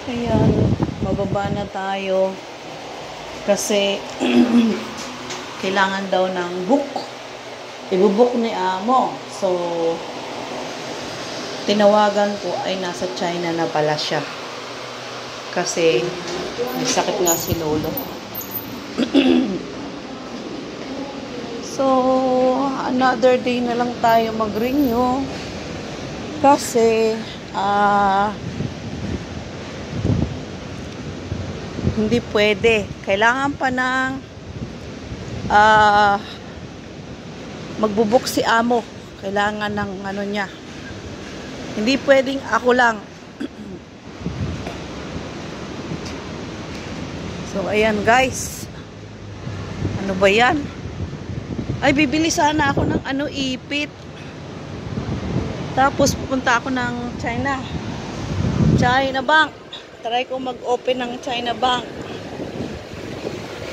Ayan, mababa na tayo. Kasi, kailangan daw ng book. Ibubook ni Amo. So, tinawagan ko ay nasa China na pala siya. Kasi, may sakit nga si Lolo. So, another day na lang tayo mag-renew. Kasi, hindi pwede. Kailangan pa ng magbubuk si Amo. Kailangan ng ano niya. Hindi pwedeng ako lang. So, ayan guys. Ano ba yan? Ay, bibili sana ako ng ipit. Tapos, pupunta ako ng China. China Bank. Try ko mag-open ng China Bank.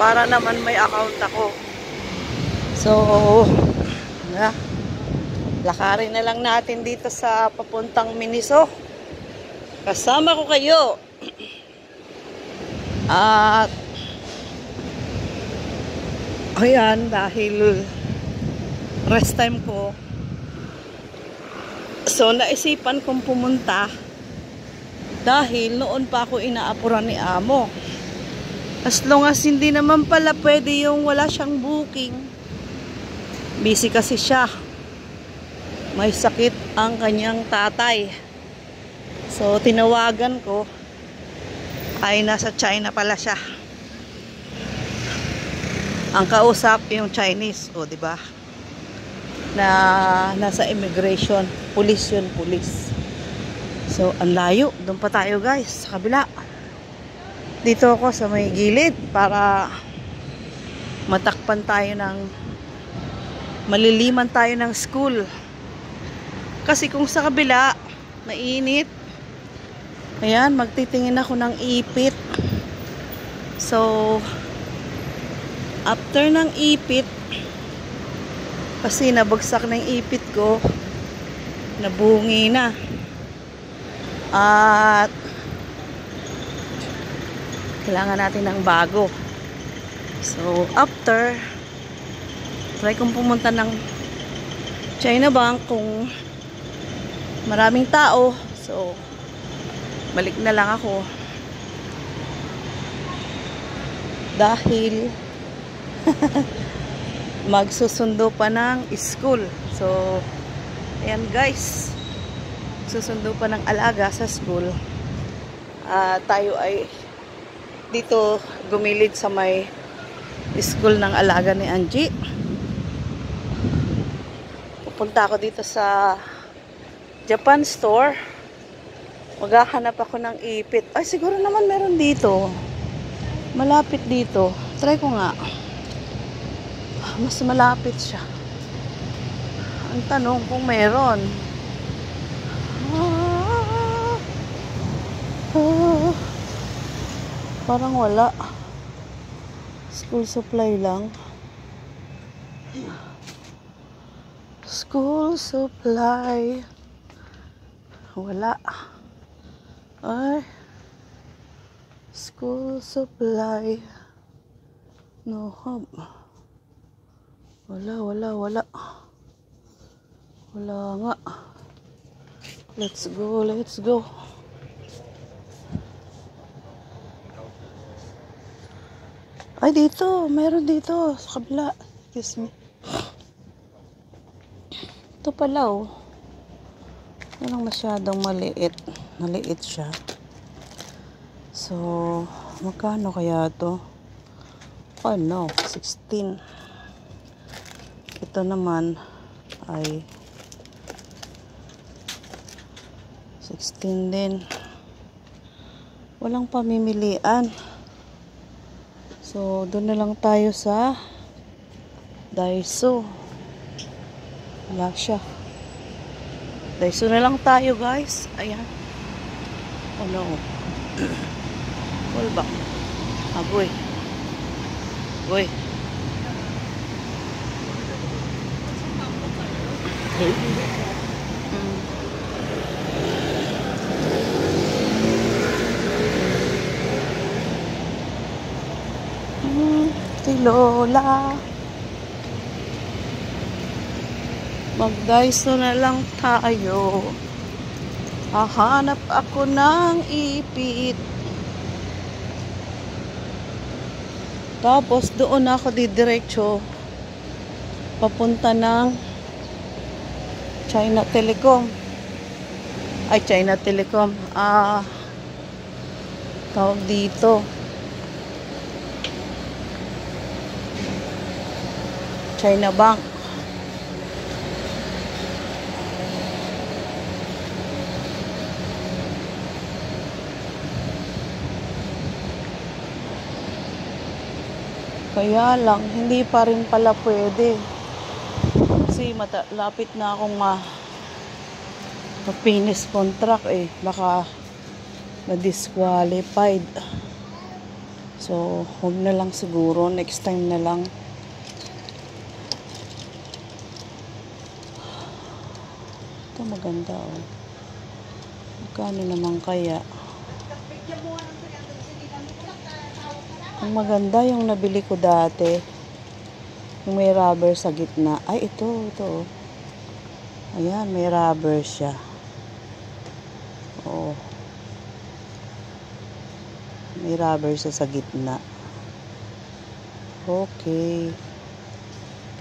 Para naman may account ako. So, lakarin na lang natin dito sa papuntang Miniso. Kasama ko kayo. At, ayan, dahil rest time ko. So, naisipan kong pumunta dahil noon pa ako inaapuran ni Amo. As long as hindi naman pala pwede yung wala siyang booking. Busy kasi siya. May sakit ang kanyang tatay. So, tinawagan ko. Ay, nasa China pala siya. Ang kausap yung Chinese. O, diba? Na nasa immigration. Police yun, police. So, ang layo. Doon pa tayo, guys. Sa kabila. Dito ako sa may gilid para matakpan tayo ng maliliman tayo ng school. Kasi kung sa kabila mainit, ayan, magtitingin ako ng ipit. So, after ng ipit, kasi nabagsak na yung ipit ko, nabungi na. At kailangan natin ng bago. So, after, try kong pumunta ng China Bank kung maraming tao. So, balik na lang ako. Dahil magsusundo pa ng school. So, ayan guys. Susundo pa ng alaga sa school. Tayo ay dito gumilid sa may school ng alaga ni Angie. Pupunta ako dito sa Japan store. Maghahanap ako ng ipit. Ay, siguro naman meron dito. Malapit dito. Try ko nga. Mas malapit siya. Ang tanong kung meron. Parang wala. School supply lang. School supply. Wala. Ay. School supply. No hub. Wala. Wala nga. Let's go. Ay, dito. Meron dito. Sa kabila. Excuse me. Ito pala, oh. Walang masyadong maliit. Maliit siya. So, magkano kaya to? Oh, no. 16. Ito naman ay 16 din. Walang pamimilian. So, doon na lang tayo sa Daiso. Wala siya. Daiso na lang tayo, guys. Ayan. Oh, no. Wala ba? Boy. Si Lola. Mag-Daiso na lang tayo. Hahanap ako ng ipit. Tapos doon ako didiretso papunta ng China Telecom. Ay, China Telecom. Tawag dito. China Bank. Kaya lang, hindi pa rin pala pwede. Kasi lapit na akong finish contract eh. Baka ma-disqualified. So, huwag na lang siguro. Next time na lang. Ito maganda oh. Magkano naman kaya? Ang maganda yung nabili ko dati. Yung may rubber sa gitna. Ay, ito. Ayan, may rubber siya. Oh. May rubber siya sa gitna. Okay.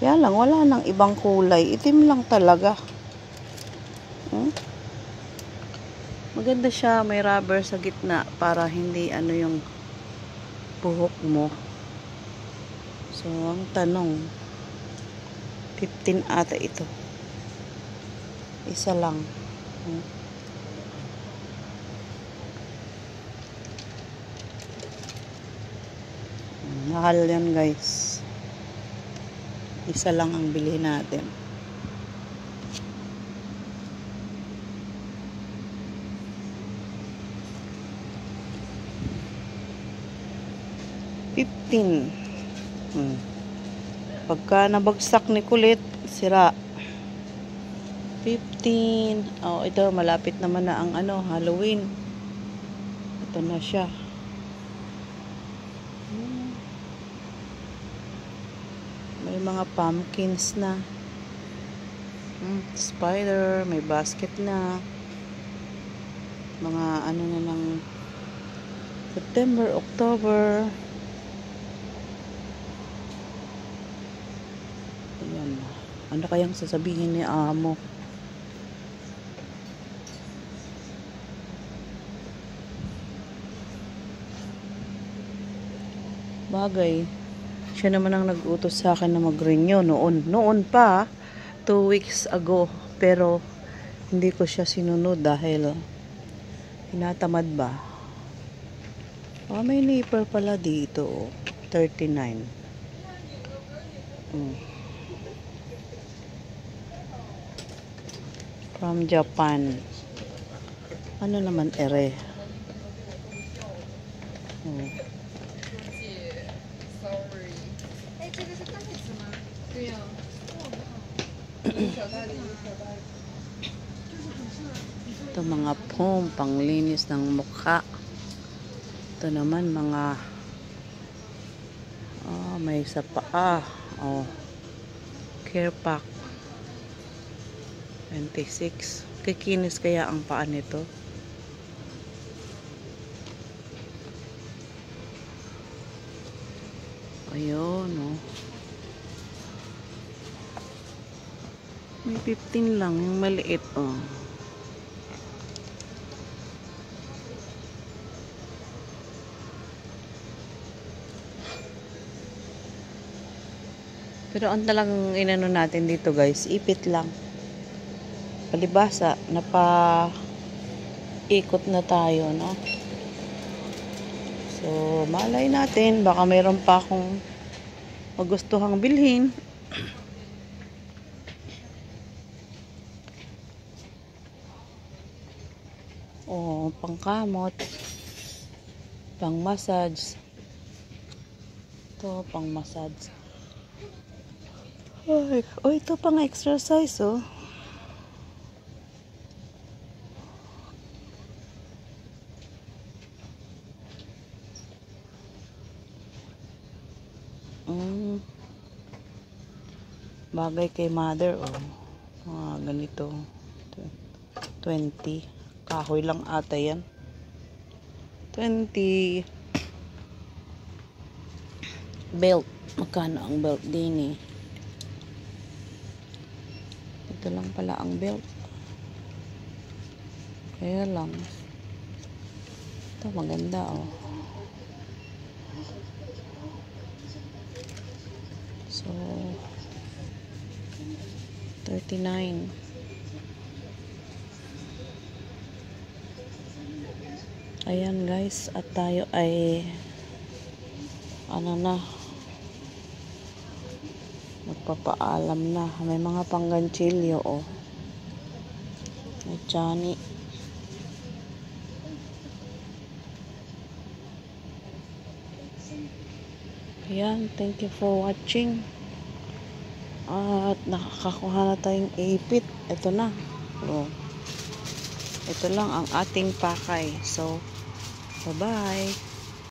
Kaya lang, wala nang ibang kulay. Itim lang talaga. Maganda siya. May rubber sa gitna para hindi yung buhok mo. So, ang tanong, 15 ata ito. Isa lang. Mahal yan guys. Isa lang ang bilhin natin. Pagka nabagsak ni kulit, sira. 15. Oh, ito malapit naman na ang Halloween. Ito na siya. May mga pumpkins na. Spider, may basket na. Mga na lang September, October. Ayan. Ano kayang sasabihin ni amo? Bagay. Siya naman ang nag-utos sa akin na mag-renew noon pa 2 weeks ago, pero hindi ko siya sinunod dahil tinatamad ba. May nipper pala dito 39. From Japan. Ano naman ere? Ito mga panglinis ng mukha. Ito naman mga may sa paa. Care pack 26. Kikinis kaya ang paa nito. Ayun may 15 lang yung maliit Pero ang talagang inano natin dito guys, ipit lang. Palibasa, ikot na tayo, no? So, malay natin, baka mayroon pa akong magustuhang bilhin. Pangkamot, pang massage. Ito, pang massage. Ito pang exercise, Mm. Bagay kay mother, oh. Ganito. 20. Kahoy lang ata yan. 20. Belt. Magkano ang belt din eh? Ito lang pala ang belt. Kaya lang. Ito maganda, oh. So, 39. Ayan guys, at tayo ay magpapaalam na. May mga pangganchilyo, oh. May Johnny. Ayan, thank you for watching. At nakakakuha na tayong ipit. Ito na. Oh. Ito lang ang ating pakay. So, bye-bye.